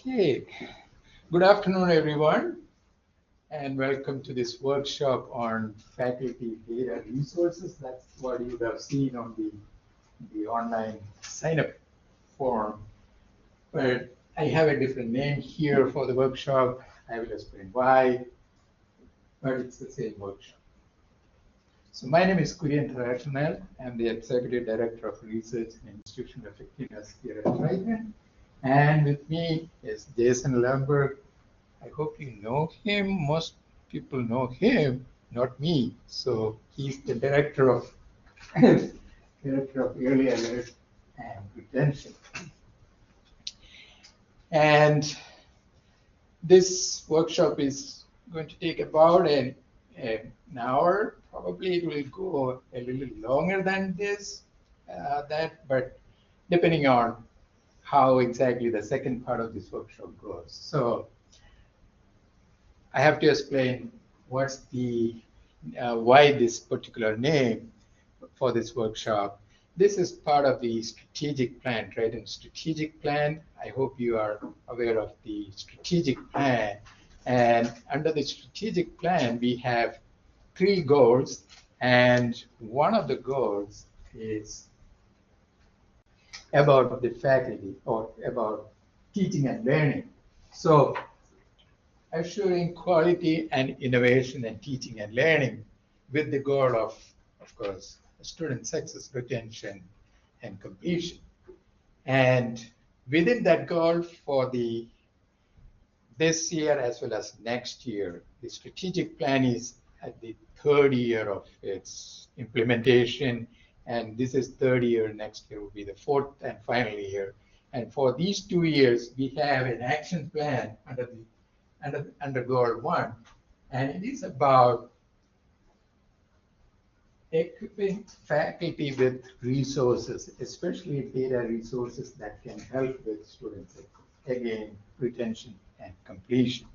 Okay, good afternoon, everyone, and welcome to this workshop on faculty data resources. That's what you have seen on the online sign-up form. But I have a different name here for the workshop. I will explain why, but it's the same workshop. So my name is Kurian. I'm the Executive Director of Research and Institutional Effectiveness here at Triton. And with me is Jason Lemberg. I hope you know him. Most people know him, not me. So he's the director of early alert and retention. And this workshop is going to take about an hour. Probably it will go a little longer than this, but depending on how exactly the second part of this workshop goes. So I have to explain what's the why this particular name for this workshop. This is part of the strategic plan, right? And strategic plan, I hope you are aware of the strategic plan. And under the strategic plan, we have 3 goals, and one of the goals is about the faculty or about teaching and learning. So assuring quality and innovation in teaching and learning with the goal of course, student success, retention, and completion. And within that goal for this year as well as next year, the strategic plan is at the 3rd year of its implementation, and this is 3rd year. Next year will be the 4th and final year. And for these 2 years, we have an action plan under goal 1, and it is about equipping faculty with resources, especially data resources that can help with students, again, retention and completion.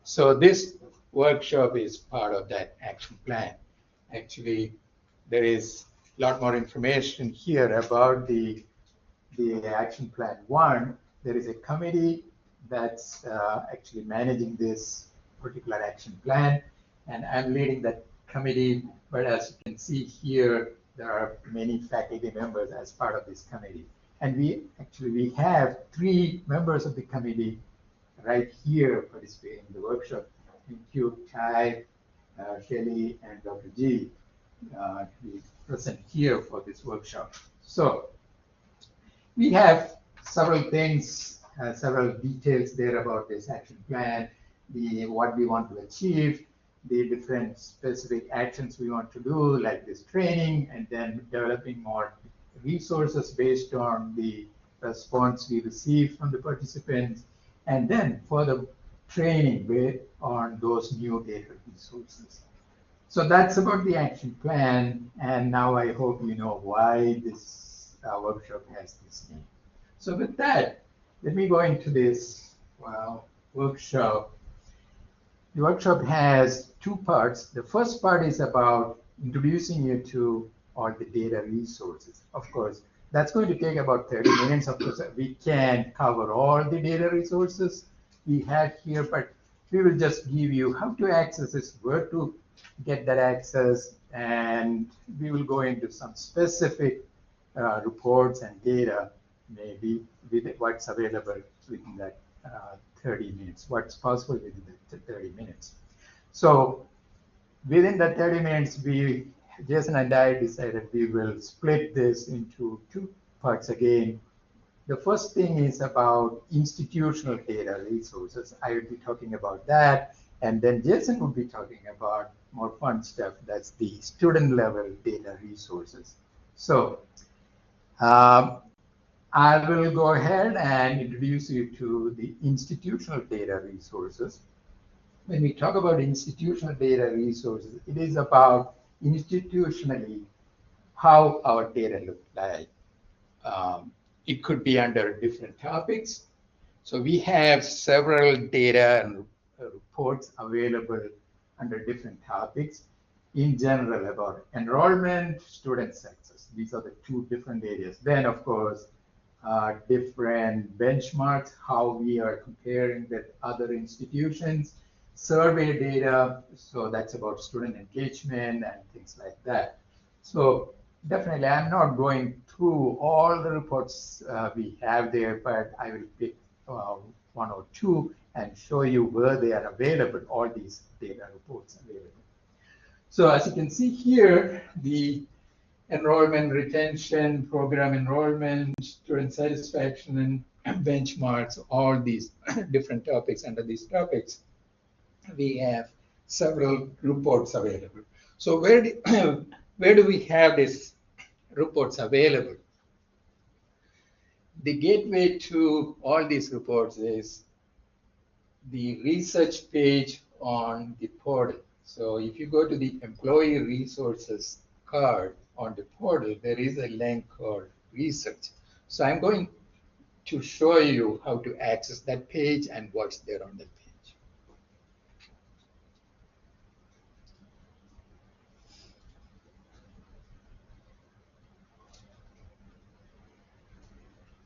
So this workshop is part of that action plan. Actually, there is a lot more information here about the action plan 1. There is a committee that's actually managing this particular action plan, and I'm leading that committee. But as you can see here, there are many faculty members as part of this committee. And we have 3 members of the committee right here participating in the workshop. Thank you, Ty, Shelley, and Dr. G to be present here for this workshop. So we have several things, several details there about this action plan, what we want to achieve, the different specific actions we want to do, like this training, and then developing more resources based on the response we receive from the participants, and then further training based on those new data resources. So that's about the action plan, and now I hope you know why this workshop has this name. So with that, let me go into this workshop. The workshop has 2 parts. The first part is about introducing you to all the data resources. Of course, that's going to take about 30 minutes. Of course, we can't cover all the data resources we have here, but we will just give you how to access this, where to get that access, and we will go into some specific reports and data, maybe with what's available within that 30 minutes, what's possible within the 30 minutes. So within the 30 minutes, Jason and I decided we will split this into 2 parts again. The first thing is about institutional data resources. I will be talking about that, and then Jason will be talking about more fun stuff. That's the student level data resources. So I will go ahead and introduce you to the institutional data resources. When we talk about institutional data resources, it is about institutionally how our data look like. It could be under different topics. So we have several data and reports available under different topics. In general, about enrollment, student success. These are the 2 different areas. Then, of course, different benchmarks, how we are comparing with other institutions, survey data, so that's about student engagement and things like that. So definitely, I'm not going through all the reports we have there, but I will pick one or two and show you where they are available, all these data reports available. So as you can see here, the enrollment, retention, program enrollment, student satisfaction, and benchmarks, all these different topics. Under these topics, we have several reports available. So where do we have these reports available? The gateway to all these reports is the research page on the portal. So if you go to the employee resources card on the portal, there is a link called research. So I'm going to show you how to access that page and what's there on that page.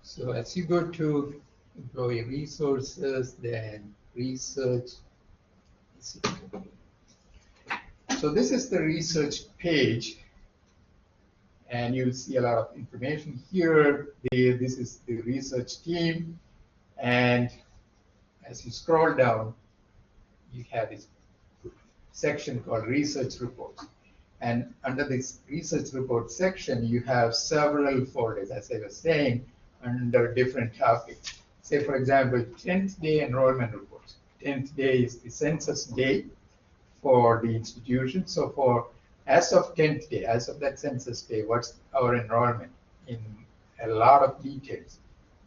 So as you go to employee resources, then research. So this is the research page, and you'll see a lot of information here. This is the research team, and as you scroll down, you have this section called research reports. And under this research report section, you have several folders, as I was saying, under different topics. Say, for example, 10th day enrollment reports. 10th day is the census day for the institution. So for as of 10th day, as of that census day, what's our enrollment in a lot of details.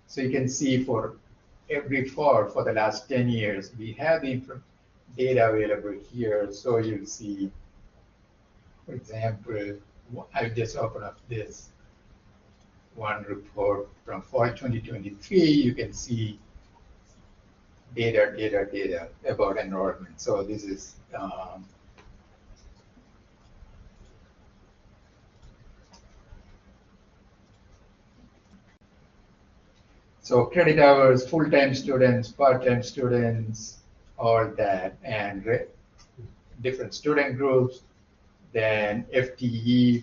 So you can see for every fall for the last 10 years, we have the data available here. So you'll see, for example, I'll just open up this one report from fall 2023. You can see data about enrollment. So this is so credit hours, full-time students, part-time students, all that, and different student groups, then FTE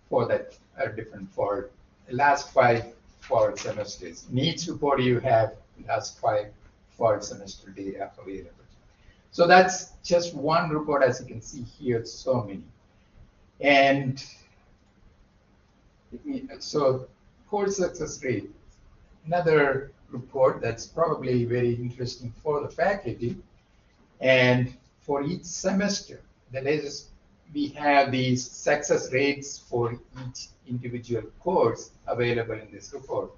for that different fall, last 5 fall semesters. In each report you have last 5 fall semester data available. So that's just one report, as you can see here, so many. And so course success rate, another report that's probably very interesting for the faculty. And for each semester, we have these success rates for each individual course available in this report,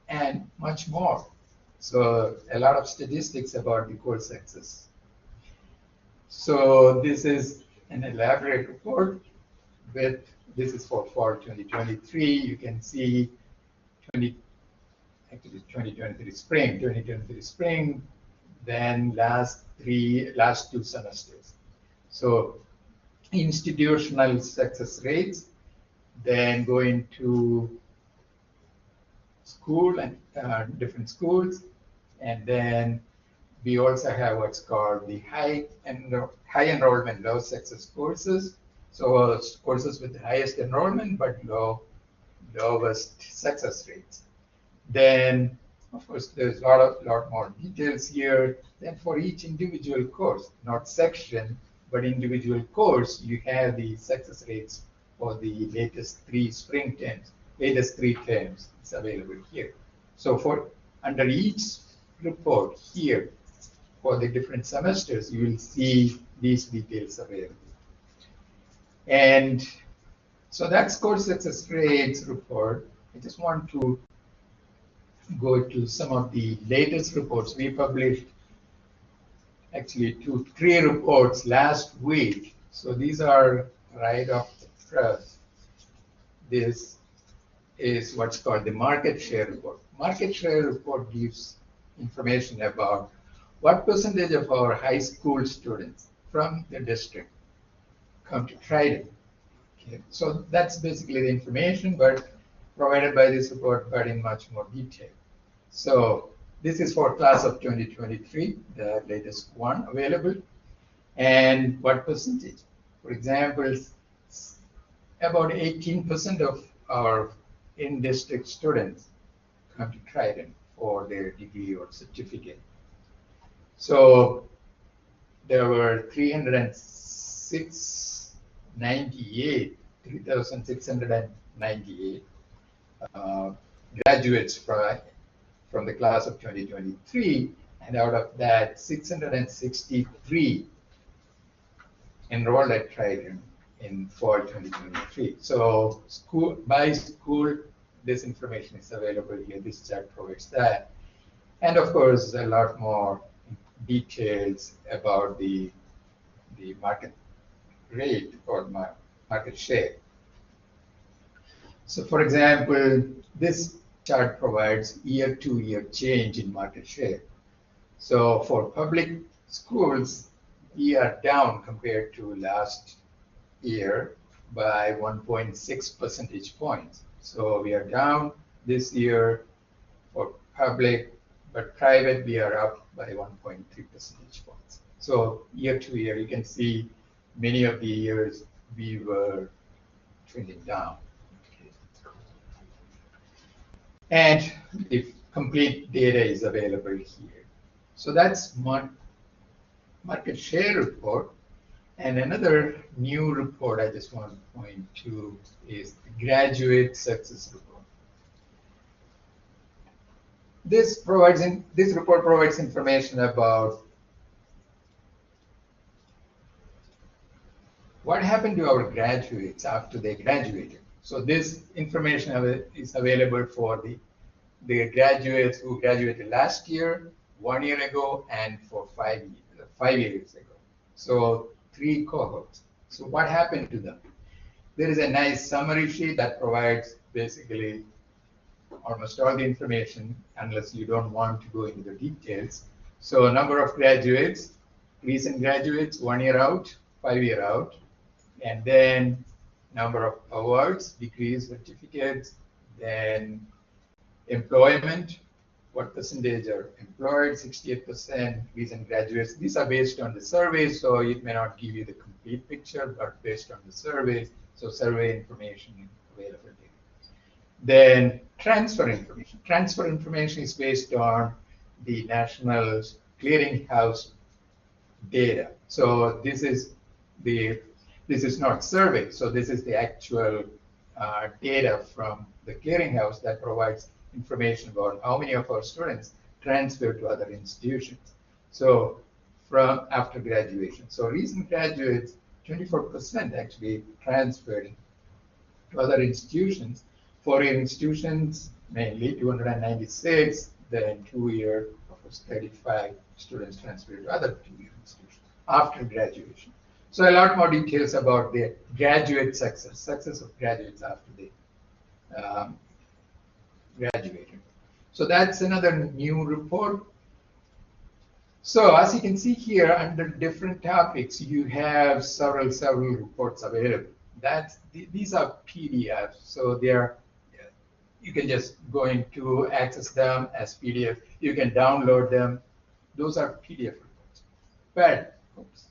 and much more. So a lot of statistics about the course success. So this is an elaborate report with, this is for fall 2023. You can see 2023 spring, then last 2 semesters. So institutional success rates, then going to school and different schools, and then we also have what's called the high enrollment, low success courses. So courses with the highest enrollment but lowest success rates. Then, of course, there's a lot more details here. Then for each individual course, not section, but individual course, you have the success rates for the latest 3 spring terms, latest 3 terms is available here. So for under each report here, for the different semesters, you will see these details available. And so that's course success rates report. I just want to go to some of the latest reports. We published actually 3 reports last week. So these are right off the press. This is what's called the market share report. Market share report gives information about what percentage of our high school students from the district come to Triton. Okay. So that's basically the information, but provided by this report, but in much more detail. So this is for class of 2023, the latest one available. And what percentage? For example, about 18% of our in-district students come to Triton for their degree or certificate. So there were 3,698 graduates from the class of 2023, and out of that, 663 enrolled at Triton in fall 2023. So by school, this information is available here. This chart provides that. And of course, a lot more details about the market rate or market share. So for example, this chart provides year-to-year change in market share. So for public schools, we are down compared to last year by 1.6 percentage points. So we are down this year for public, but private we are up by 1.3 percentage points. So year to year, you can see many of the years we were trending down. And the complete data is available here. So that's market share report. And another new report I just want to point to is the graduate success report. This report provides information about what happened to our graduates after they graduated. So this information is available for the graduates who graduated last year, 1 year ago, and for 5 years ago. So 3 cohorts. So what happened to them? There is a nice summary sheet that provides basically almost all the information, unless you don't want to go into the details. So number of graduates, recent graduates, 1 year out, 5 year out, and then number of awards, degrees, certificates, then employment, what percentage are employed, 68% recent graduates. These are based on the survey, so it may not give you the complete picture, but based on the surveys, so survey information available here. Then transfer information. Transfer information is based on the National Clearinghouse data. So this is not survey, so this is the actual data from the clearinghouse that provides information about how many of our students transfer to other institutions. So from after graduation. So recent graduates, 24% actually transferred to other institutions. 4-year institutions, mainly 296, then 2-year, of course, 35 students transferred to other 2-year institutions after graduation. So a lot more details about the graduate success of graduates after they graduated. So that's another new report. So as you can see here, under different topics, you have several reports available. These are PDFs, so you can just go into access them as PDF. You can download them. Those are PDF reports. But oops.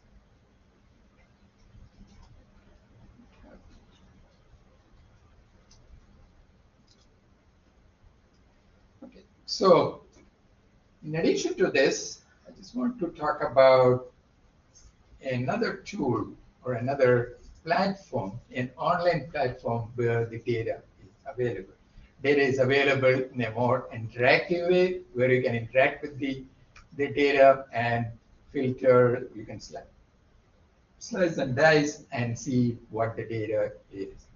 Okay, so in addition to this, I just want to talk about another tool or another platform, an online platform where the data is available. Data is available in a more interactive way, where you can interact with the data and filter. You can slice and dice and see what the data is.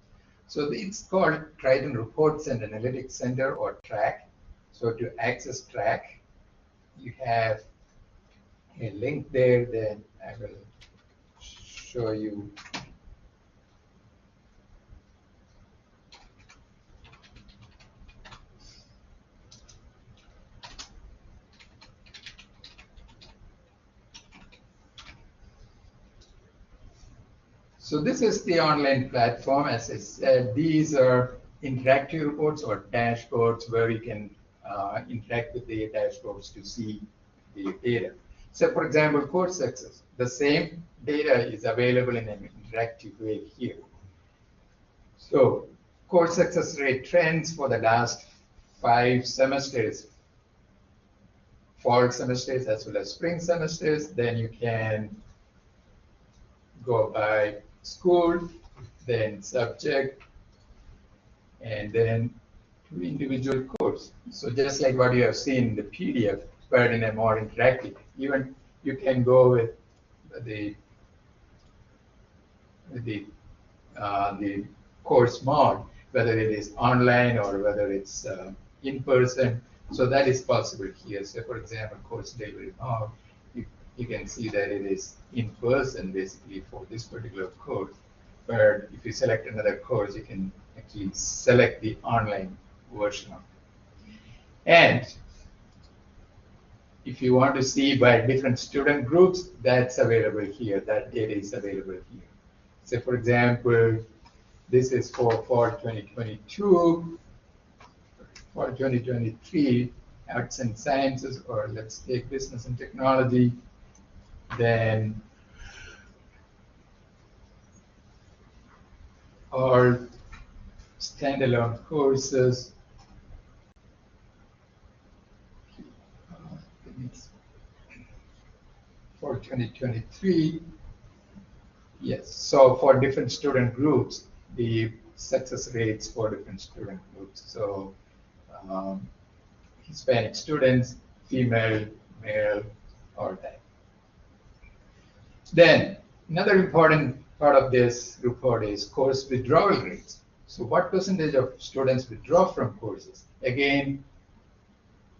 So it's called Triton Reports and Analytics Center, or TRAC. So to access TRAC, you have a link there. Then I will show you. So this is the online platform. As I said, these are interactive reports or dashboards where you can interact with the dashboards to see the data. So for example, course success, the same data is available in an interactive way here. So course success rate trends for the last 5 semesters, fall semesters as well as spring semesters. Then you can go by school, then subject, and then to individual course. So just like what you have seen in the PDF, but in a more interactive. Even you can go with the course mode, whether it is online or whether it's in person. So that is possible here. So for example, course delivery mode, you can see that it is in person basically for this particular course. But if you select another course, you can actually select the online version of it. And if you want to see by different student groups, that's available here. That data is available here. So for example, this is for fall 2022, fall 2023, arts and sciences, or let's take business and technology. Then all standalone courses. For 2023, yes. So for different student groups, the success rates for different student groups. So Hispanic students, female, male, all that. Then another important part of this report is course withdrawal rates. So what percentage of students withdraw from courses? Again,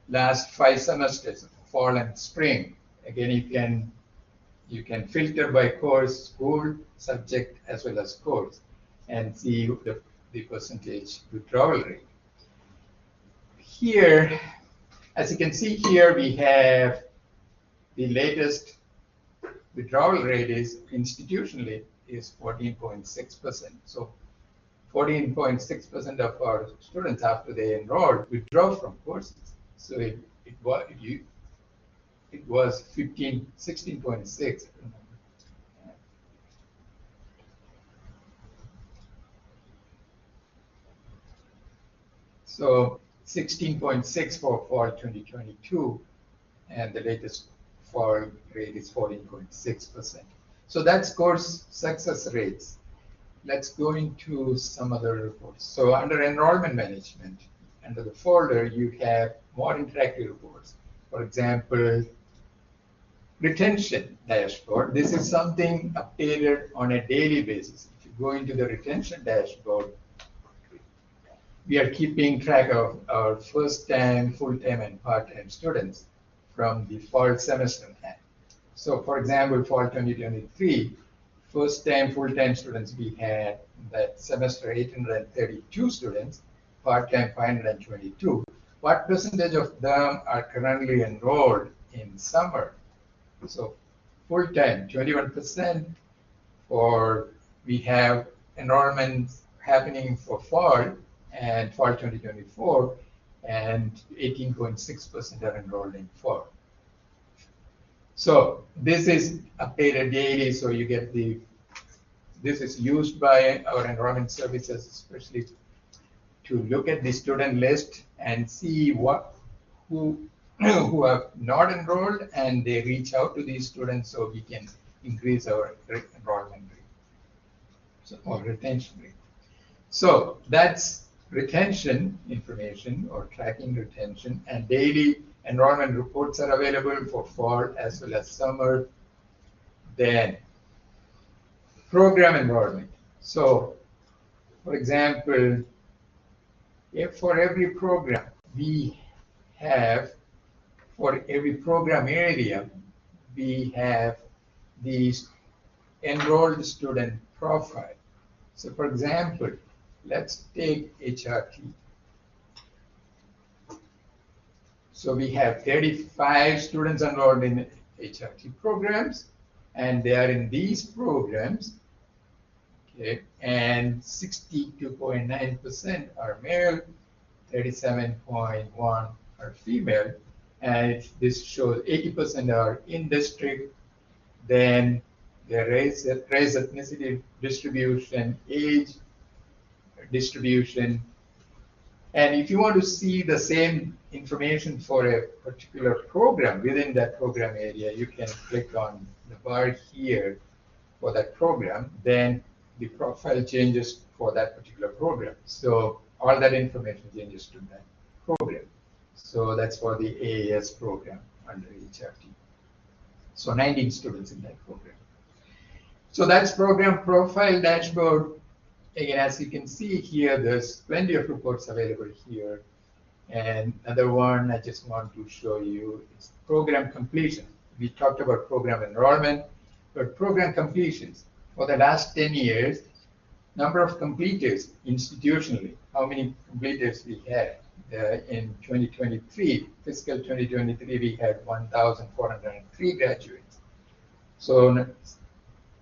last 5 semesters, fall and spring. Again, you can filter by course, school, subject, as well as course, and see the percentage withdrawal rate. Here, as you can see here, we have the latest withdrawal rate is institutionally is 14.6%. So 14.6% of our students after they enroll withdraw from courses. So it was 16.6. So 16.6 for fall 2022, and the latest fall rate is 14.6%. So that's course success rates. Let's go into some other reports. So under enrollment management, under the folder, you have more interactive reports. For example, retention dashboard. This is something updated on a daily basis. If you go into the retention dashboard, we are keeping track of our first-time, full-time, and part-time students from the fall semester. So for example, fall 2023, first-time, full-time students, we had that semester 832 students, part-time 522. What percentage of them are currently enrolled in summer? So full-time, 21%. For we have enrollments happening for fall and fall 2024, and 18.6% are enrolled in fall. So this is updated daily, so you get this is used by our enrollment services, especially to look at the student list and see who have not enrolled, and they reach out to these students so we can increase our enrollment rate, or retention rate. So that's retention information, or tracking retention, and daily enrollment reports are available for fall as well as summer. Then program enrollment. So for example, if for every program we have, for every program area, we have the enrolled student profile. So for example, let's take HRT. So we have 35 students enrolled in HRT programs, and they are in these programs. Okay, and 62.9% are male, 37.1 are female, and this shows 80% are in district. Then the race, ethnicity distribution, age distribution, and if you want to see the same information for a particular program within that program area, you can click on the bar here for that program. Then the profile changes for that particular program. So all that information changes to that program. So that's for the AAS program under HRT. So 19 students in that program. So that's program profile dashboard. Again, as you can see here, there's plenty of reports available here. And another one I just want to show you is program completion. We talked about program enrollment, but program completions. For the last 10 years, number of completers institutionally, how many completers we had. In 2023, fiscal 2023, we had 1,403 graduates. So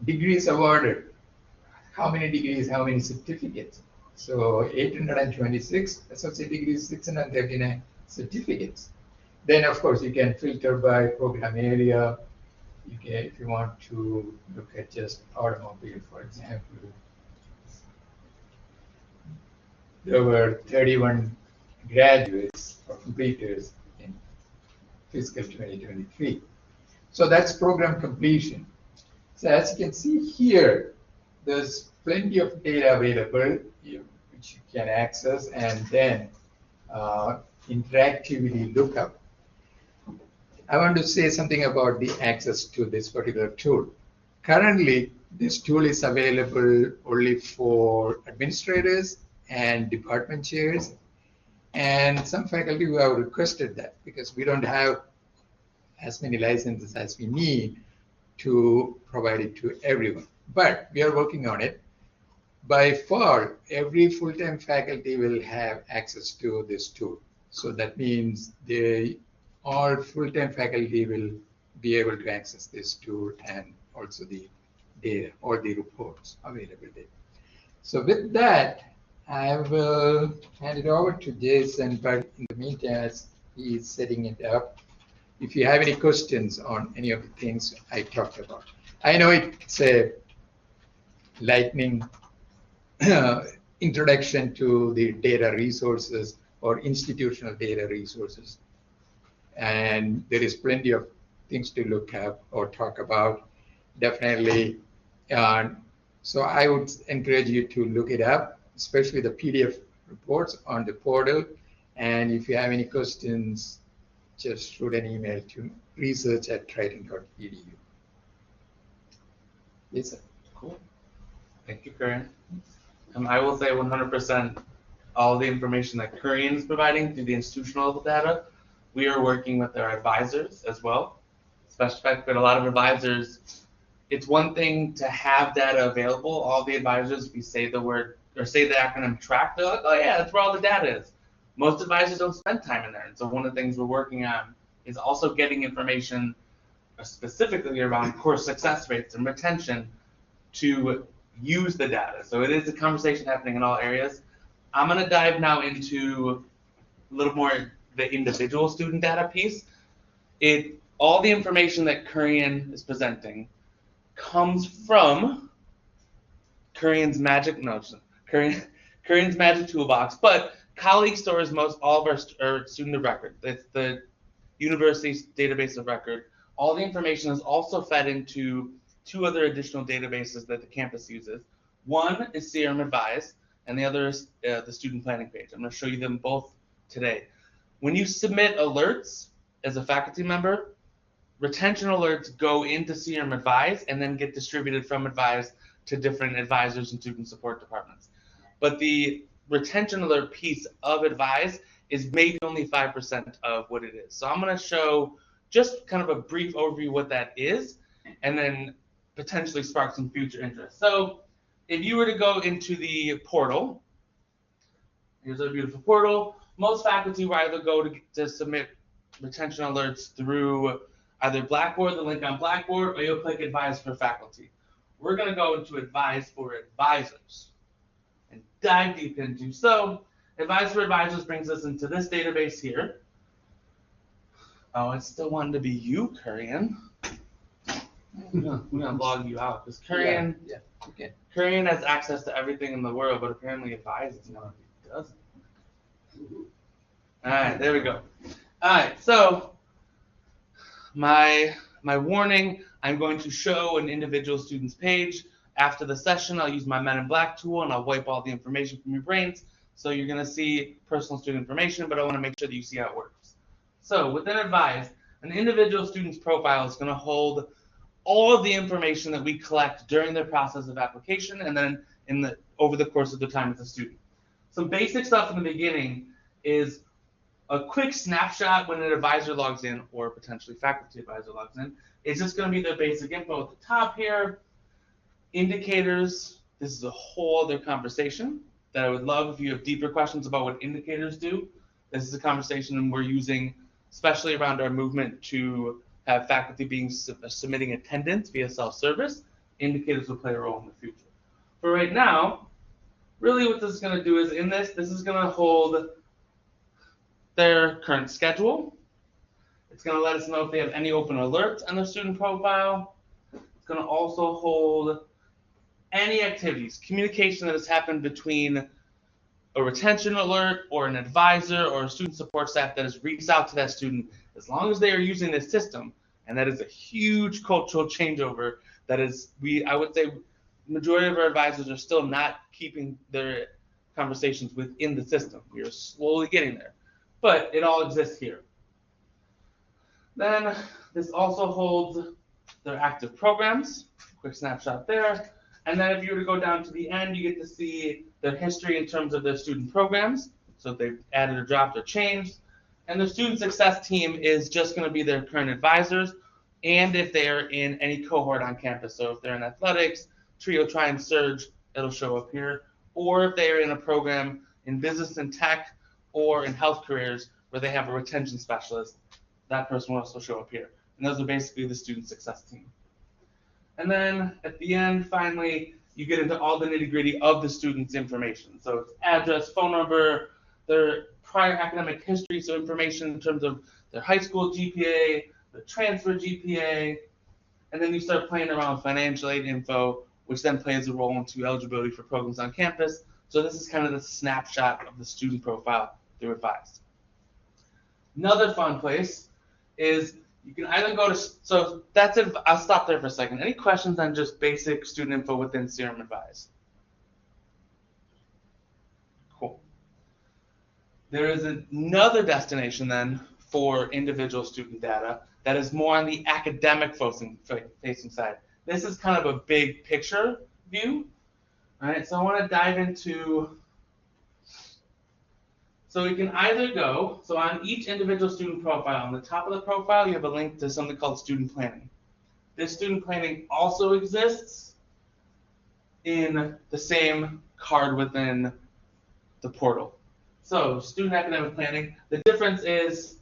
degrees awarded, how many degrees, how many certificates? So 826 associate degrees, 639 certificates. Then of course you can filter by program area. You can, if you want to look at just automobile, for example, there were 31 graduates or completers in fiscal 2023. So that's program completion. So as you can see here, there's plenty of data available which you can access, and then interactivity lookup. I want to say something about the access to this particular tool. Currently, this tool is available only for administrators and department chairs, and some faculty who have requested that because we don't have as many licenses as we need to provide it to everyone. But we are working on it. By fall, every full-time faculty will have access to this tool. So that means all full-time faculty will be able to access this tool and also the data or the reports available there. So with that, I will hand it over to Jason, but in the meantime, as he's setting it up, if you have any questions on any of the things I talked about. I know it's a lightning introduction to the data resources or institutional data resources. And there is plenty of things to look up or talk about, definitely. So I would encourage you to look it up, especially the PDF reports on the portal. And if you have any questions, just shoot an email to research@triton.edu. Yes, sir. Cool. Thank you, Kurian. I will say 100% all the information that Kurian is providing through the institutional data, we are working with our advisors as well. But a lot of advisors, it's one thing to have data available. All the advisors, if you say the word or say the acronym TRACK, they're like, oh yeah, that's where all the data is. Most advisors don't spend time in there. And so one of the things we're working on is also getting information specifically around course success rates and retention to use the data. So it is a conversation happening in all areas. I'm going to dive now into a little more the individual student data piece. All the information that Kurian is presenting comes from Kurian's magic toolbox, but colleague stores most all of our student of record. It's the university's database of record. All the information is also fed into two other additional databases that the campus uses. One is CRM Advise, and the other is the student planning page. I'm going to show you them both today. When you submit alerts as a faculty member, retention alerts go into CRM Advise and then get distributed from Advise to different advisors and student support departments. But the retention alert piece of Advise is maybe only 5% of what it is. So I'm going to show just kind of a brief overview of what that is, and then potentially spark some future interest. So if you were to go into the portal, here's a beautiful portal. Most faculty will either go to submit retention alerts through either Blackboard, the link on Blackboard, or you'll click Advise for Faculty. we're going to go into Advise for Advisors and dive deep into. So Advise for Advisors brings us into this database here. Oh, it's still wanting to be you, Kurian. We're gonna log you out because Kurian, Okay. Kurian has access to everything in the world, but apparently Advise doesn't. All right, there we go. All right, so my warning: I'm going to show an individual student's page. After the session, I'll use my Men in Black tool and I'll wipe all the information from your brains. So you're gonna see personal student information, but I want to make sure that you see how it works. So within Advise, an individual student's profile is going to hold all of the information that we collect during the process of application and then over the course of the time as a student. Some basic stuff in the beginning is a quick snapshot when an advisor logs in, or potentially faculty advisor logs in. It's just going to be their basic info at the top here. Indicators, this is a whole other conversation that I would love if you have deeper questions about what indicators do. This is a conversation we're using, especially around our movement to have faculty submitting attendance via self-service. Indicators will play a role in the future. For right now, really what this is going to do is this is going to hold their current schedule. It's going to let us know if they have any open alerts on their student profile. It's going to also hold any activities, communication that has happened between a retention alert or an advisor or a student support staff that has reached out to that student, as long as they are using this system. And that is a huge cultural changeover. That is, I would say majority of our advisors are still not keeping their conversations within the system. We are slowly getting there, but it all exists here. Then this also holds their active programs, quick snapshot there. And then if you were to go down to the end, you get to see their history in terms of their student programs. So if they've added or dropped or changed. And the student success team is just going to be their current advisors, and if they are in any cohort on campus. So if they're in athletics, trio, Triton, surge, it'll show up here. Or if they are in a program in business and tech or in health careers where they have a retention specialist, that person will also show up here. And those are basically the student success team. And then at the end, finally, you get into all the nitty-gritty of the student's information. So it's address, phone number, their prior academic history, so information in terms of their high school GPA, the transfer GPA, and then you start playing around with financial aid info, which then plays a role into eligibility for programs on campus. So this is kind of the snapshot of the student profile through Advise. Another fun place is you can either go to, so that's it. I'll stop there for a second. Any questions on just basic student info within Serum Advise? Cool. There is another destination then for individual student data that is more on the academic facing side. This is kind of a big picture view. All right, so I want to dive into, so we can either go, so on each individual student profile, on the top of the profile, you have a link to something called student planning. This student planning also exists in the same card within the portal. So student academic planning, the difference is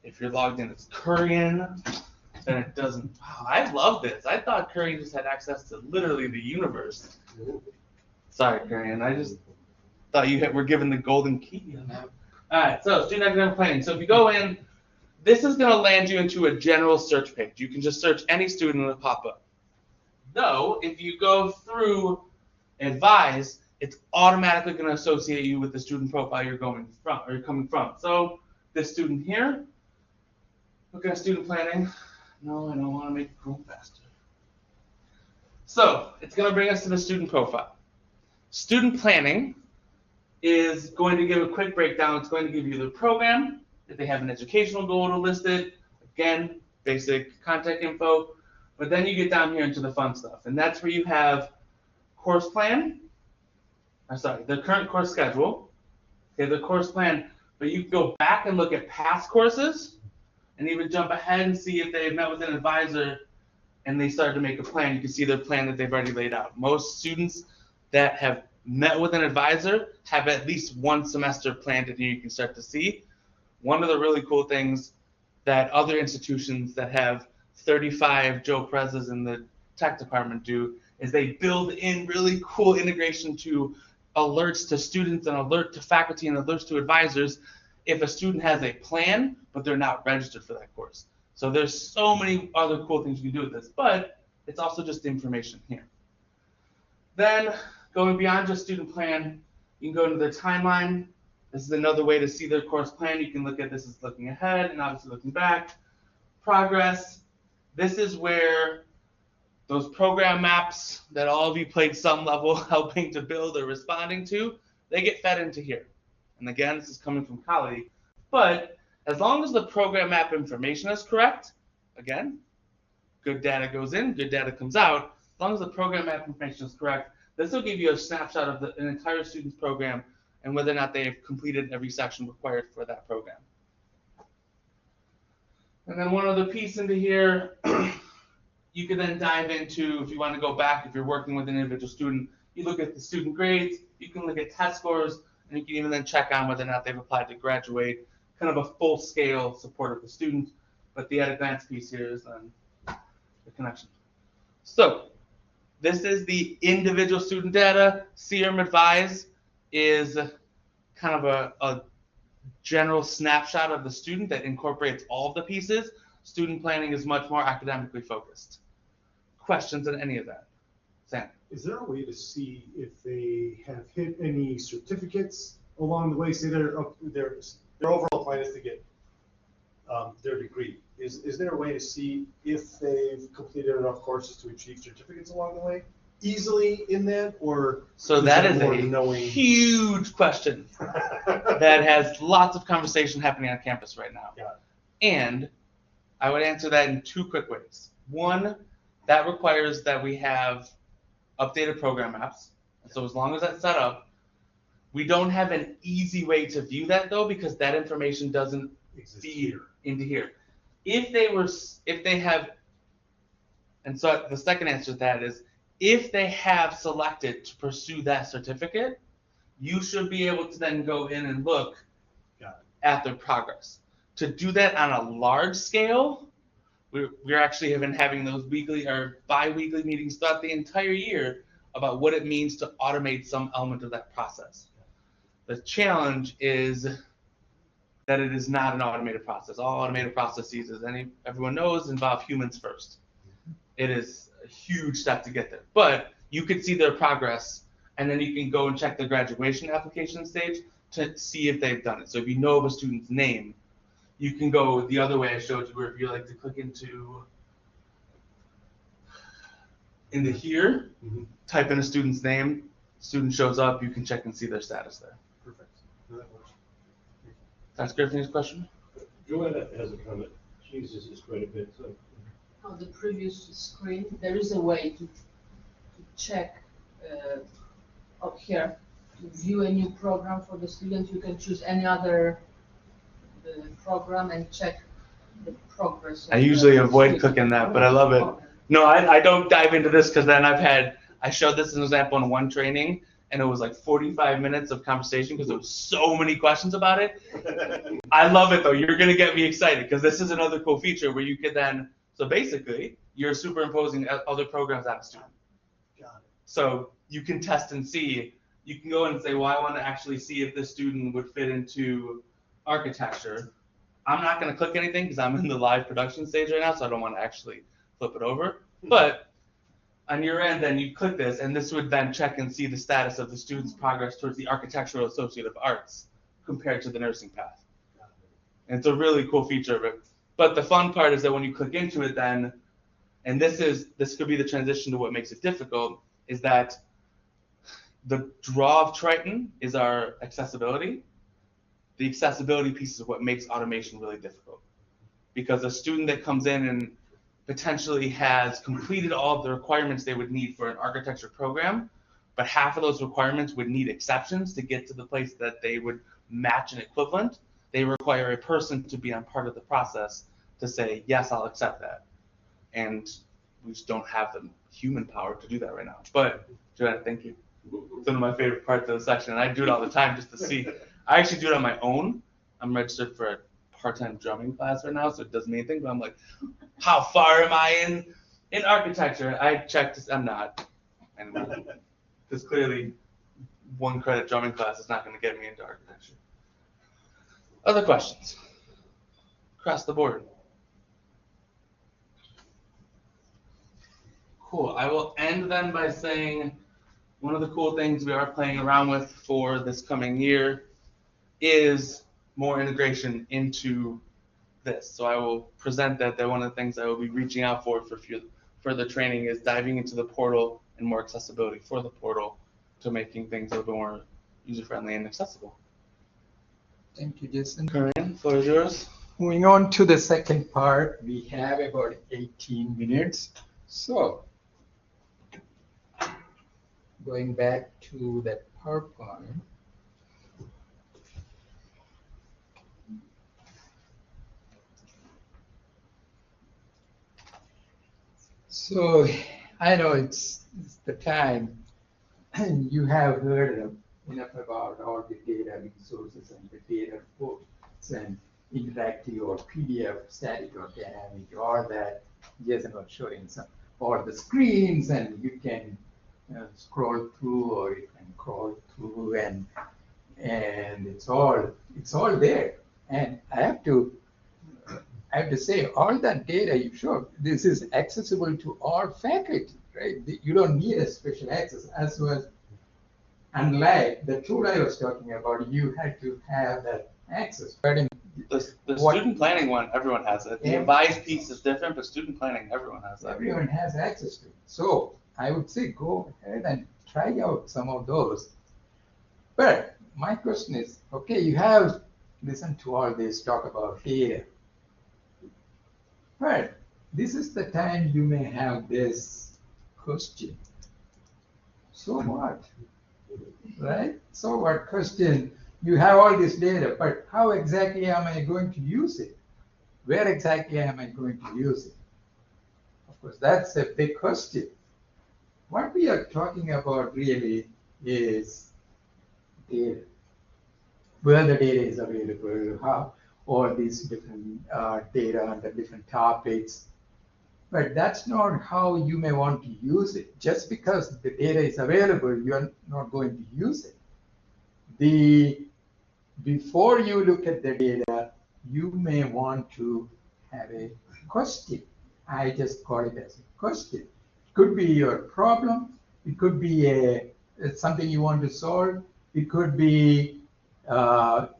if you're logged in as Kurian, then it doesn't, wow, I love this. I thought Kurian just had access to literally the universe. Sorry, Kurian, I just thought you were given the golden key. All right, so student academic planning. So if you go in, this is going to land you into a general search page. You can just search any student and it'll pop up. Though, if you go through Advise, it's automatically going to associate you with the student profile you're going from or you're coming from. So this student here, look at student planning. No, I don't want to make it go faster. So it's going to bring us to the student profile. Student planning is going to give a quick breakdown. It's going to give you the program, if they have an educational goal to list it, again, basic contact info, but then you get down here into the fun stuff, and that's where you have course plan, the current course schedule, okay, the course plan, but you can go back and look at past courses and even jump ahead and see if they've met with an advisor and they started to make a plan. You can see their plan that they've already laid out. Most students that have met with an advisor have at least one semester planned, and you can start to see. One of the really cool things that other institutions that have 35 Joe Prezes in the tech department do is they build in really cool integration to alerts to students and alert to faculty and alerts to advisors if a student has a plan, but they're not registered for that course. So there's so many other cool things you can do with this, but it's also just information here. Then going beyond just student plan, you can go into the timeline. This is another way to see their course plan. You can look at this as looking ahead and obviously looking back. Progress. This is where those program maps that all of you played some level helping to build or responding to, they get fed into here. And again, this is coming from Kali. But as long as the program map information is correct, again, good data goes in, good data comes out. As long as the program map information is correct, this will give you a snapshot of an entire student's program and whether or not they've completed every section required for that program. And then one other piece into here, you can then dive into, if you want to go back, if you're working with an individual student, you look at the student grades, you can look at test scores, and you can even then check on whether or not they've applied to graduate, kind of a full-scale support of the student. But the at-a-glance piece here is the connection. So this is the individual student data. CRM Advise is kind of a general snapshot of the student that incorporates all of the pieces. Student planning is much more academically focused. Questions on any of that? Sam? Is there a way to see if they have hit any certificates along the way? Say their overall plan is to get their degree. Is there a way to see if they've completed enough courses to achieve certificates along the way easily in that, or so that is a huge question that has lots of conversation happening on campus right now. Got it. And I would answer that in two quick ways. One, that requires that we have updated program maps. So as long as that's set up, we don't have an easy way to view that though, because that information doesn't feed into here. If they have, and so the second answer to that is, if they have selected to pursue that certificate, you should be able to then go in and look at their progress. To do that on a large scale, we're actually been having those weekly or bi-weekly meetings throughout the entire year about what it means to automate some element of that process. The challenge is that it is not an automated process. All automated processes, as everyone knows, involve humans first. It is a huge step to get there. But you could see their progress, and then you can go and check the graduation application stage to see if they've done it. So if you know of a student's name, you can go the other way I showed you, where if you like to click into here, type in a student's name, student shows up, you can check and see their status there. Perfect. No, that works. That's Griffin's question? Joanna has a comment. She uses this quite a bit. So. On the previous screen, there is a way to check up here, to view a new program for the student. You can choose any other program and check the progress. I usually avoid clicking that, but I love it. No, I don't dive into this because then I showed this as an example in one training, and it was like 45 minutes of conversation because there was so many questions about it. I love it though. You're gonna get me excited because this is another cool feature where you could then, so basically you're superimposing other programs on a student. Got it. So you can test and see. You can go in and say, well, I want to actually see if this student would fit into architecture. I'm not going to click anything because I'm in the live production stage right now, so I don't want to actually flip it over. But on your end, then you click this, and this would then check and see the status of the student's progress towards the Architectural Associate of Arts compared to the nursing path. And it's a really cool feature of it. But the fun part is that when you click into it then, and this could be the transition to what makes it difficult, is that the draw of Triton is our accessibility. The accessibility piece is what makes automation really difficult. Because a student that comes in and potentially has completed all of the requirements they would need for an architecture program, but half of those requirements would need exceptions to get to the place that they would match an equivalent. They require a person to be on part of the process to say, yes, I'll accept that. And we just don't have the human power to do that right now. But, Joanna, thank you. It's one of my favorite parts of the section, and I do it all the time just to see. I actually do it on my own. I'm registered for a part-time drumming class right now, so it doesn't mean anything, but I'm like, how far am I in architecture? I checked, I'm not. And because clearly 1 credit drumming class is not going to get me into architecture. Other questions? Across the board. Cool. I will end then by saying one of the cool things we are playing around with for this coming year is more integration into this. So I will present that one of the things I will be reaching out for further training is diving into the portal and more accessibility for the portal to making things a little bit more user-friendly and accessible. Thank you, Jason. Kurian, floor is yours. Moving on to the second part, we have about 18 minutes. So, going back to that PowerPoint. So, I know it's the time, and you have heard enough about all the data resources and the data books and interactive or PDF, static or dynamic, all that. Jason was showing some, or the screens, and you can scroll through, or you can crawl through, and it's all there. And I have to say, all that data you showed, this is accessible to all faculty, right? You don't need a special access, as well. Unlike the tool I was talking about, you had to have that access. But in The student planning one, everyone has it. The advice piece is different, but student planning, everyone has that. Everyone has access to it. So I would say go ahead and try out some of those. But my question is, okay, you have listened to all this talk about data. But this is the time you may have this question. So what? Right? So what question? You have all this data, but how exactly am I going to use it? Where exactly am I going to use it? Of course, that's a big question. What we are talking about really is data. Where the data is available, how all these different data under different topics. But that's not how you may want to use it. Just because the data is available, you're not going to use it. Before you look at the data, you may want to have a question. I just call it as a question. It could be your problem. It could be something you want to solve. It could be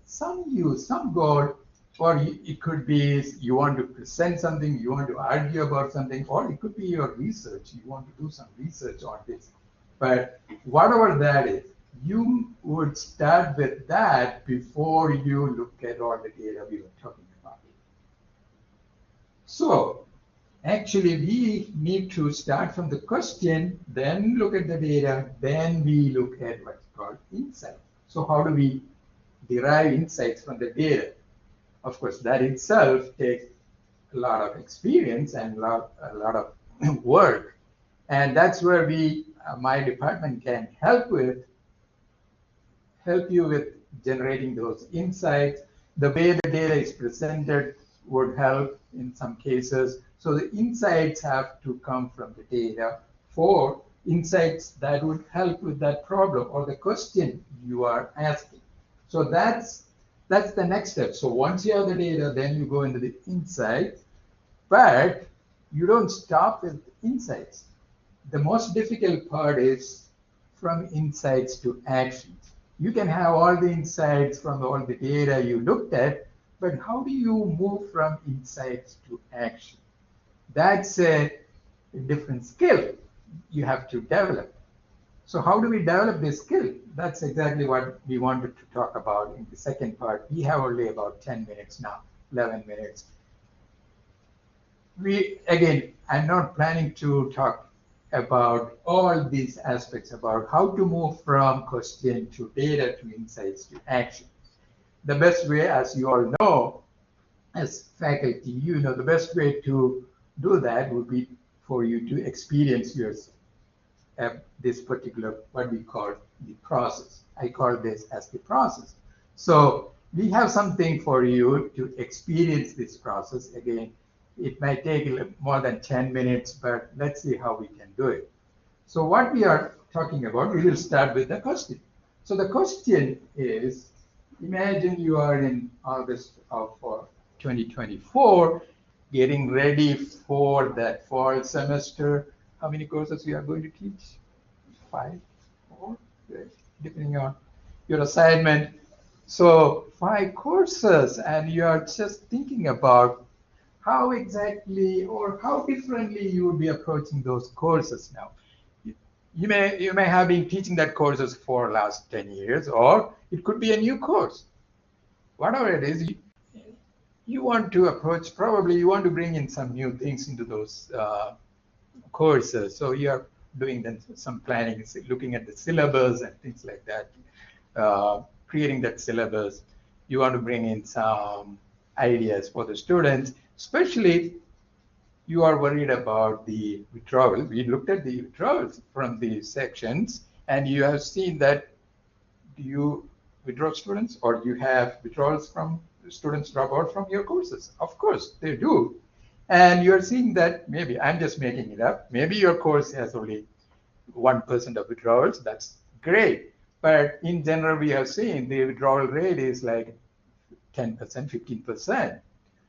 some goal, or it could be you want to present something, you want to argue about something, or it could be your research. You want to do some research on this. But whatever that is, you would start with that before you look at all the data we were talking about. So actually, we need to start from the question, then look at the data, then we look at what's called insight. So how do we derive insights from the data? Of course, that itself takes a lot of experience and a lot of work. And that's where my department can help you with generating those insights. The way the data is presented would help in some cases. So the insights have to come from the data for insights that would help with that problem or the question you are asking. So that's the next step. So once you have the data, then you go into the insights, but you don't stop with insights. The most difficult part is from insights to actions. You can have all the insights from all the data you looked at, but how do you move from insights to action? That's a different skill you have to develop. So how do we develop this skill? That's exactly what we wanted to talk about in the second part. We have only about 10 minutes now, 11 minutes. Again, I'm not planning to talk about all these aspects about how to move from question to data to insights to action. The best way, as you all know, as faculty, the best way to do that would be for you to experience this particular, what we call the process. I call this as the process. So we have something for you to experience this process. Again, it might take more than 10 minutes, but let's see how we can do it. So what we are talking about, we will start with the question. So the question is, imagine you are in August of 2024, getting ready for that fall semester. How many courses we are going to teach? 5, 4, depending on your assignment. So 5 courses, and you are just thinking about how exactly or how differently you would be approaching those courses now. You may have been teaching that courses for last 10 years, or it could be a new course. Whatever it is, you want to approach, probably you want to bring in some new things into those courses. So you are doing then some planning, looking at the syllabus and things like that, creating that syllabus. You want to bring in some ideas for the students, especially you are worried about the withdrawal. We looked at the withdrawals from the sections, and you have seen that do you withdraw students, or you have withdrawals from students drop out from your courses? Of course, they do. And you're seeing that maybe, I'm just making it up, maybe your course has only 1% of withdrawals. That's great. But in general, we have seen the withdrawal rate is like 10%, 15%.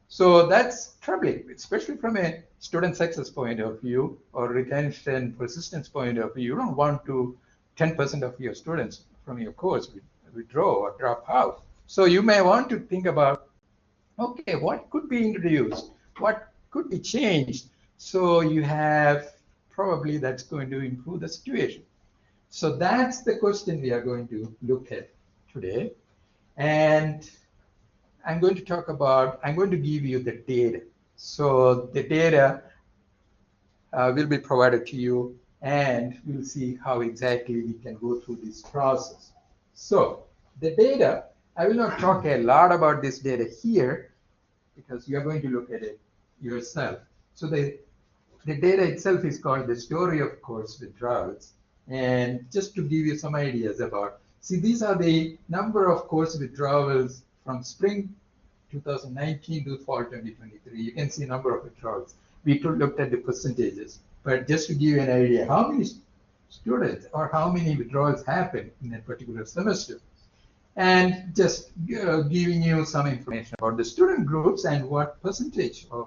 So that's troubling, especially from a student success point of view or retention persistence point of view. You don't want to 10% of your students from your course withdraw or drop out. So you may want to think about, okay, what could be introduced? What could be changed? So you have probably that's going to improve the situation. So that's the question we are going to look at today. And I'm going to talk about, I'm going to give you the data. So the data will be provided to you, and we'll see how exactly we can go through this process. So the data, I will not talk a lot about this data here because you are going to look at it yourself. So the data itself is called the story of course withdrawals. And just to give you some ideas about, see, these are the number of course withdrawals from spring 2019 to fall 2023. You can see number of withdrawals. We looked at the percentages, but just to give you an idea, how many students or how many withdrawals happen in a particular semester. And just giving you some information about the student groups and what percentage of,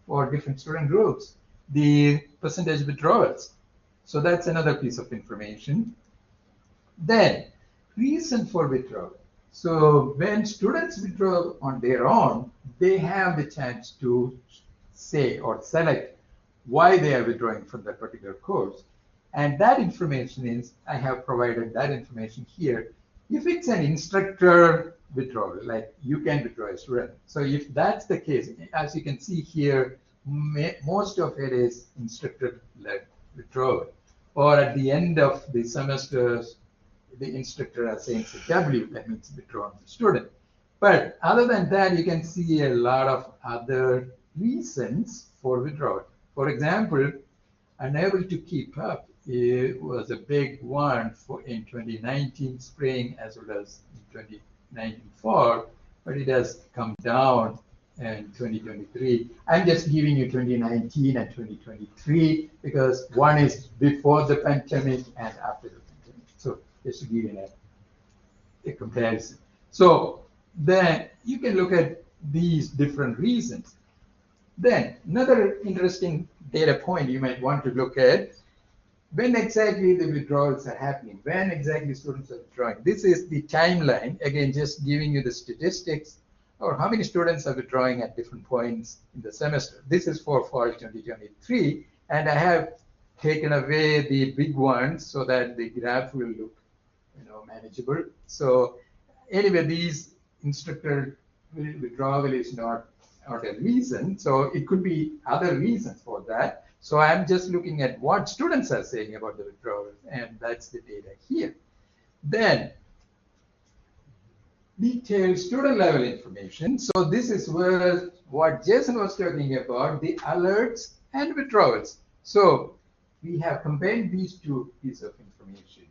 for different student groups, the percentage withdrawals. So that's another piece of information. Then, reason for withdrawal. So when students withdraw on their own, they have the chance to say or select why they are withdrawing from that particular course. And that information is, I have provided that information here. If it's an instructor withdrawal, like you can withdraw a student. So if that's the case, as you can see here, most of it is instructor-led withdrawal. Or at the end of the semesters, the instructor assigns a W, that means withdrawn the student. But other than that, you can see a lot of other reasons for withdrawal. For example, unable to keep up, it was a big one for in 2019 spring as well as in 2019 fall, but it has come down in 2023. I'm just giving you 2019 and 2023 because one is before the pandemic and after the pandemic. So just to give you a comparison. So then you can look at these different reasons. Then another interesting data point you might want to look at, when exactly the withdrawals are happening, when exactly students are withdrawing. This is the timeline, again, just giving you the statistics or how many students are withdrawing at different points in the semester. This is for fall 2023, and I have taken away the big ones so that the graph will look manageable. So anyway, these instructor withdrawal is not a reason, so it could be other reasons for that. So I'm just looking at what students are saying about the withdrawal, and that's the data here. Then detailed student level information. So this is where what Jason was talking about, the alerts and withdrawals. So we have combined these two pieces of information.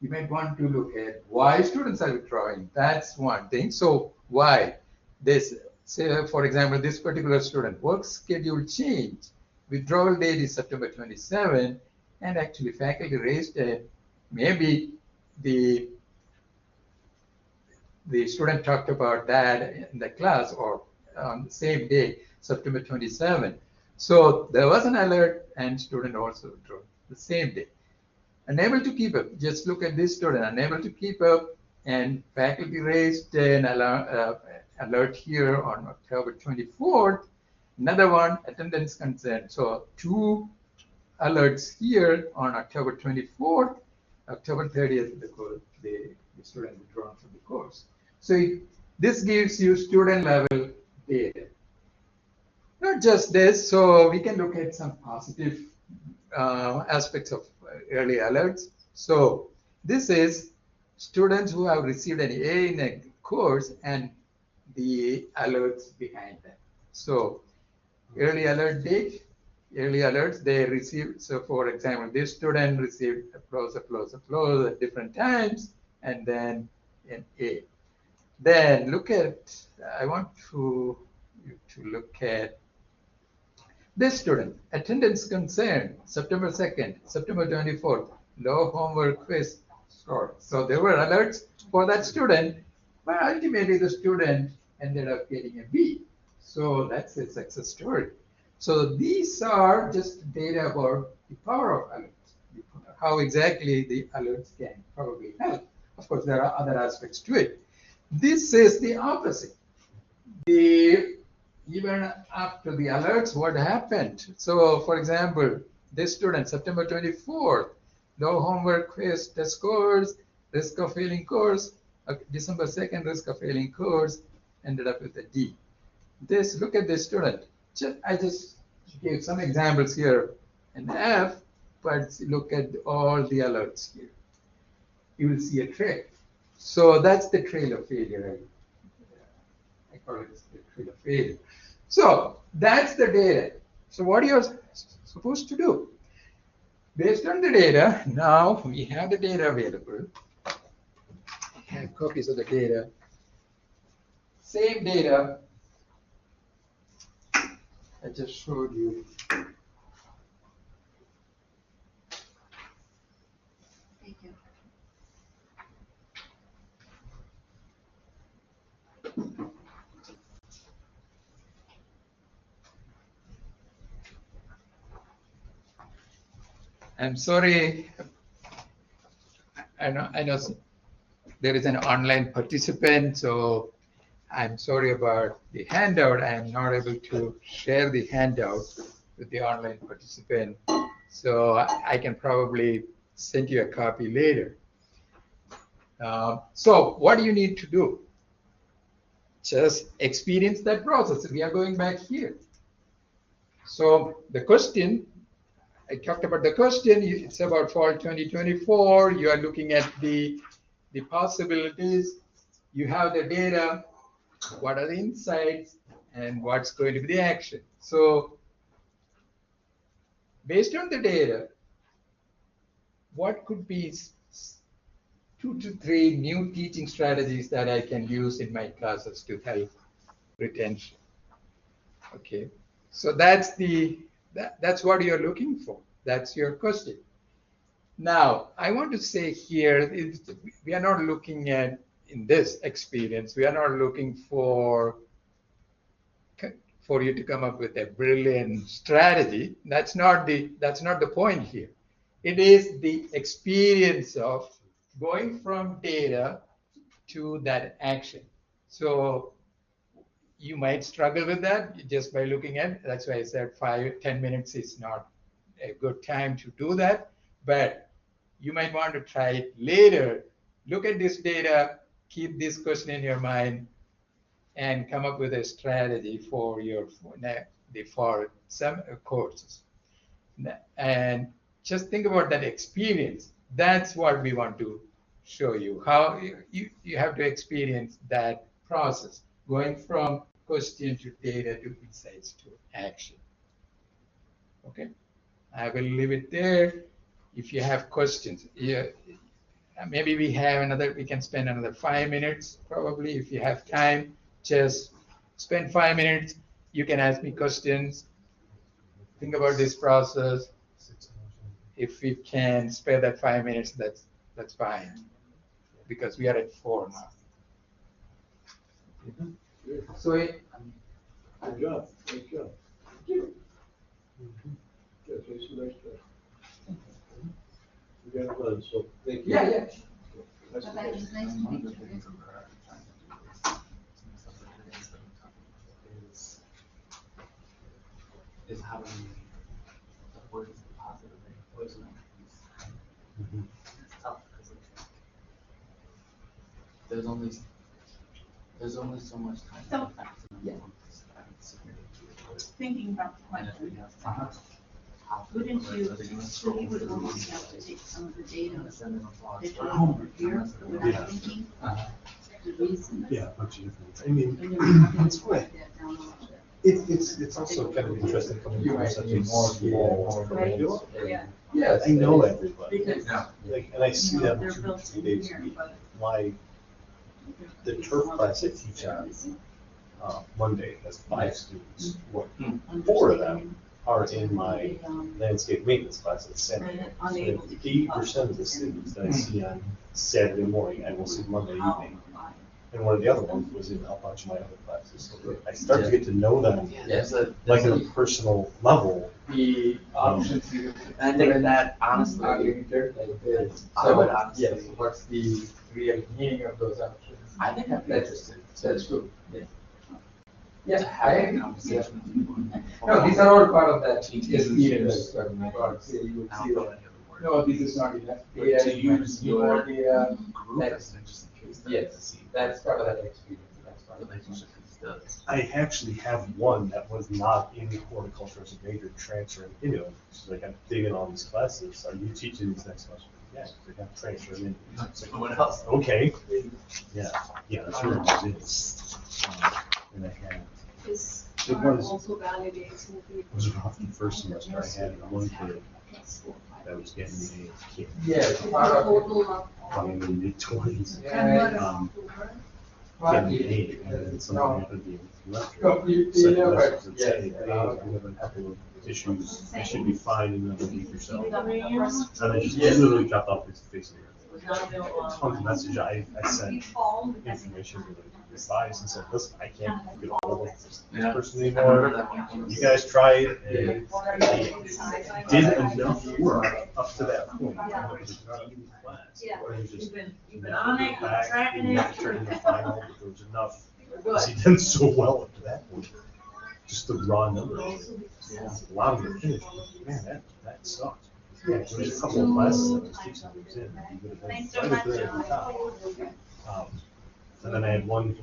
You might want to look at why students are withdrawing. That's one thing. So why? This, say, for example, this particular student, work schedule change. Withdrawal date is September 27, And actually faculty raised maybe the student talked about that in the class or on the same day, September 27. So there was an alert and student also wrote the same day. Unable to keep up, just look at this student, unable to keep up, and faculty raised an alert here on October 24th, another one, attendance concern. So 2 alerts here on October 24th, October 30th, the student withdrawn from the course. So this gives you student level data. Not just this, so we can look at some positive aspects of early alerts. So this is students who have received an A in a course and the alerts behind them. So early alert date, early alerts they received. So for example, this student received applause at different times and then an A. Then look at, I want you to look at this student, attendance concern, September 2nd, September 24th, low homework quiz score. So there were alerts for that student, but ultimately the student ended up getting a B. So that's a success story. So these are just data about the power of alerts, how exactly the alerts can probably help. Of course, there are other aspects to it. This is the opposite. Even after the alerts, what happened? So, for example, this student, September 24th, no homework quiz test scores, risk of failing course, December 2nd, risk of failing course, ended up with a D. Look at this student. I just gave some examples here, an F, but look at all the alerts here. You will see a trail. So that's the trail of failure. I call it the trail of failure. So that's the data. So what are you supposed to do? Based on the data, now we have the data available. I have copies of the data. Same data I just showed you. Thank you. I'm sorry. I know there is an online participant, so I'm sorry about the handout. I am not able to share the handout with the online participant, so I can probably send you a copy later. So what do you need to do? Just experience that process. We are going back here. So the question, I talked about the question, it's about fall 2024. You are looking at the possibilities. You have the data. What are the insights and what's going to be the action? So based on the data, what could be 2 to 3 new teaching strategies that I can use in my classes to help retention? Okay, so that's what you're looking for. That's your question. Now, I want to say here, we are not looking at, in this experience, we are not looking for you to come up with a brilliant strategy. That's not the point here. It is the experience of going from data to that action. So you might struggle with that just by looking at, that's why I said 5-10 minutes is not a good time to do that, but you might want to try it later. Look at this data, keep this question in your mind, and come up with a strategy for some courses. And just think about that experience. That's what we want to show you, how you have to experience that process, going from question to data to insights to action. Okay, I will leave it there. If you have questions, maybe we can spend another 5 minutes probably. If you have time, just spend 5 minutes. You can ask me questions. Think about this process. if we can spare that 5 minutes, that's fine, because we are at 4 now. So Good job, great job. Good, Jason, nice job. You got it done, so thank you. yeah. That's Bye-bye, it okay. was nice to meet you. Is how do we work positive reinforcement? Mhm. It's tough because there's only so much time. So- Yeah. Thinking about the And if we question, have wouldn't you, are they gonna so you would scroll almost through have to take some of the data and send them a blog that post? you're over here, Yeah. without thinking, the reason. Yeah, a bunch of different, I mean, And then you that's can right. write that down on the- It's also kind of interesting coming You from might such need a more small data. curriculum. Yeah. Yes. I know everybody, Because, like, and I see you know, them they're 2 to built 3 in days a here, week. but. My, the turf class I teach on, Monday has 5 students. What, 4 of them are in my landscape maintenance class at Saturday. So 80% of the students that I see on Saturday morning, I will see Monday evening. And one of the other ones was in a bunch of my other classes. So I start to get to know them, There's a, like there's on a personal level. The options you and I think that honestly, are limited like this. I would So, honestly- yes, what's the real meaning of those options? I think I'd be That's- interested. That's true, yes. To Yeah, have I a agree. conversation with people. No, these are all part of that To use- experience. About, say, you would I see don't know that, any other word. no, this is not enough But data, to you might use need more your data. Group That's- as just in case. they're to Yes, see that's part of that experience, that's part of that. relationship is does. I actually have one that was not in horticulture as a major transferring into it. She's like, I'm digging all these classes. Are you teaching these next classes? Yeah, they have transferred in. It's like, What else? okay. Yeah, that's what it is. And I had, This It was- also validates what we. it was rough the first semester. I had one kid that was getting a kid, Yes, part of it. Total of. probably in the mid-20s. Yeah, Um, partly, getting an 8, and then something happened to be left. completely, So no, the but rest of the yes, day, we have a couple of issues, I should be fine in another week or so. And I just Yes. literally dropped off his face of the earth. Tons of messages, I sent information to the advice and said, listen, I can't get a hold of this Yeah. person I remember anymore. that one. You guys try it, and they did enough work up to that point. And it was a deep class. Where you just You've on it, never back, tracking you it. never turned in the final, but there was enough. Because he'd done so well up to that point. Just the raw numbers. Yeah. Allowed him to finish. Man, that sucked. Yeah, there was a couple of classes that I was teaching that was in. He would have been Thanks so right much. up there at the top. And then I had one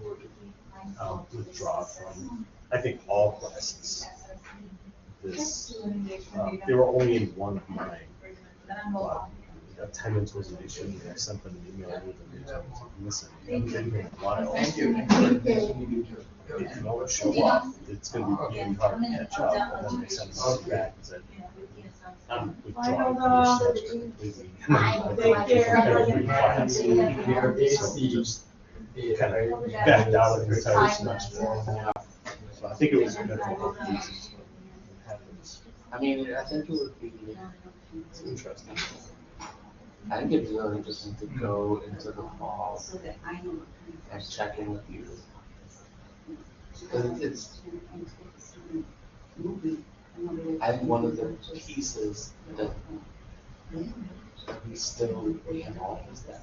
withdraw from, I think, all classes. This, they were only in one of mine. But attendance was an issue, and I sent them an email with them, and told them, listen, I'm been here a while. thank you. Nice to meet you too. If you don't show up, it's gonna be really hard to catch up. And then they sent me back and said, I'm withdrawing from this semester completely. Take care. Every class. Kind of backed out of the entire semester. So I think it was a good one. It happens. I mean, I think it would be, It's interesting. I think it'd be really interesting to go into the fall So that I know. and check in with you. Because it's, I think one of the pieces that we still need all is that.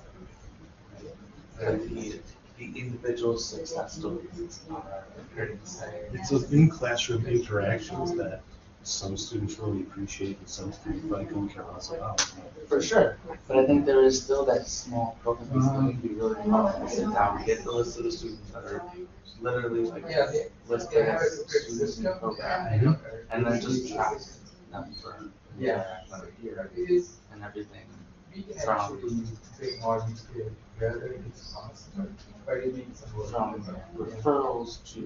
The individual success stories are pretty insane. It's those in-classroom interactions that some students really appreciate and some students probably don't care less about. For sure, but I think there is still that small program piece that would be really powerful to sit down and get the list of the students that are literally like Yeah, they listed have a as separate students in the system. program. And then just track them for Yeah. and everything. We can actually bring all these together, it's possible, but it needs some work. From referrals to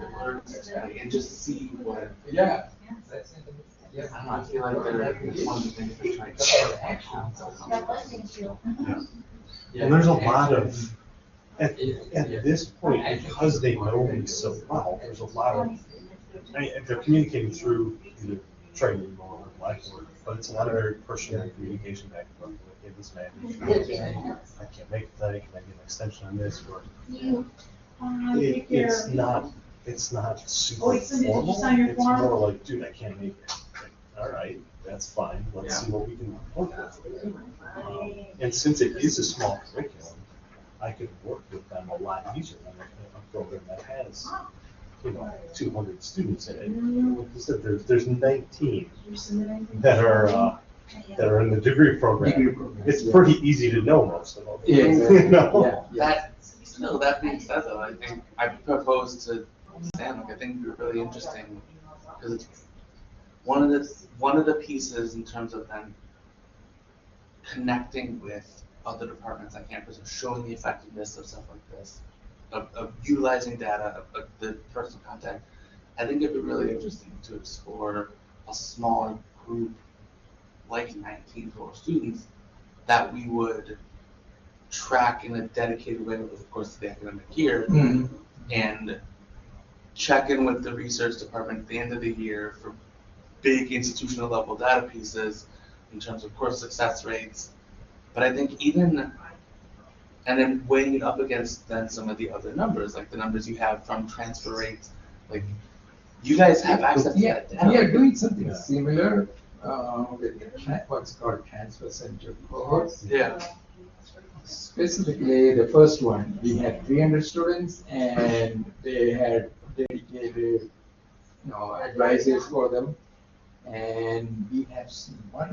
alerts and just see what, Yeah. That's it. Yeah. I don't know, I feel like they're one of the things they're trying to get actions. And there's a lot of, at this point, because they know me so well, there's a lot of, they're communicating through either Triton or Blackboard, but it's a lot of very personal communication back and forth. Okay, this man, I can't make it tonight, can I get an extension on this? Or it's not super formal. It's more like, dude, I can't make it. Like, all right, that's fine. Let's see what we can work with. And since it is a small curriculum, I could work with them a lot easier than a program that has, 200 students in it. Like you said, there's 19 that are in the degree program. It's pretty easy to know most of them. Yeah, exactly. That being said, though, I think I proposed to Sam, I think it'd be really interesting because it's one of the pieces in terms of them connecting with other departments on campus, of showing the effectiveness of stuff like this, of utilizing data, of the personal contact. I think it'd be really interesting to explore a smaller group, like 19 total students, that we would track in a dedicated way, of course, the academic year, and check in with the research department at the end of the year for big institutional level data pieces in terms of course success rates. But I think and then weighing it up against then some of the other numbers, like the numbers you have from transfer rates, like you guys have access to that data. We are doing something similar with what's called transfer center cohorts. Yeah. Specifically, the first one, we had 300 students and they had dedicated advisors for them. And we have seen one